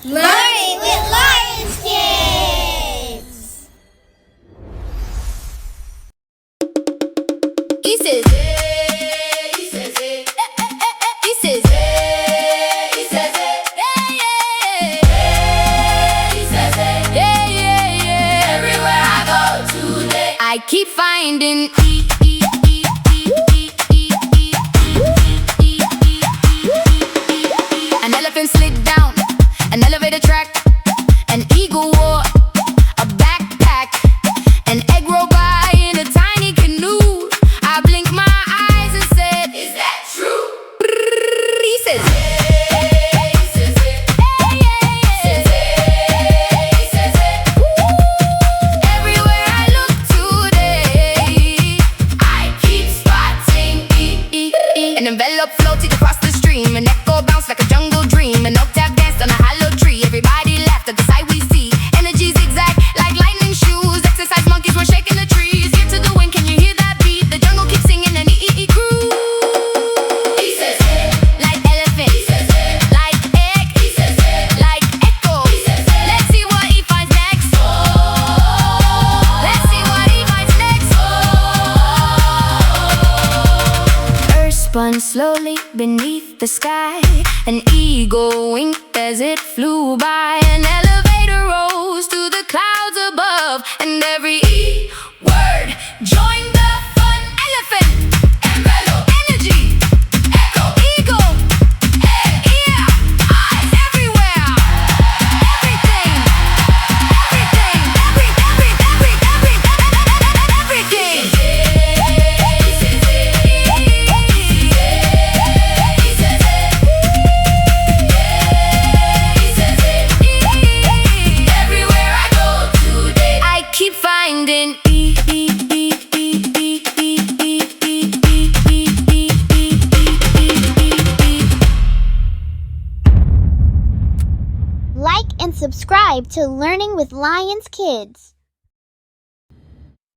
Learning with Lions Kids! He says, hey, he says, hey, he says, hey, he says, hey, yeah, yeah, he says, hey, yeah, yeah, yeah. Everywhere I go today, I keep finding an elephant slid down an elevator track, an eagle wore a backpack, an egg rolled by in a tiny canoe. I blinked my eyes and said, is that true? He says, hey, he says, hey, yeah, yeah. He says, hey. Ooh. Everywhere I look today, I keep spotting an envelope floated across the stream, an echo bounced like a jungle dream, an octave danced on a hollow tree. Everybody laughed at the sight we see. Energy zigzag like lightning shoes. Exercise monkeys were shaking the trees. Ear to the wind, can you hear that beat? The jungle keeps singing and crew. He says hey, like elephant. He says hey, like egg. He says hey, like echo. He says hey. Let's see what he finds next. Oh, let's see what he finds next. Oh. Earth spun slowly beneath the sky. An eagle winked as it flew by. An elevator rose to the clouds above, and every word joined the fun. Elephant, envelope, energy, echo, eagle, head, ear, eyes, everywhere. Everything, everything, everything. Everywhere I go today, I keep finding Like and subscribe to Learning with Lions Kids.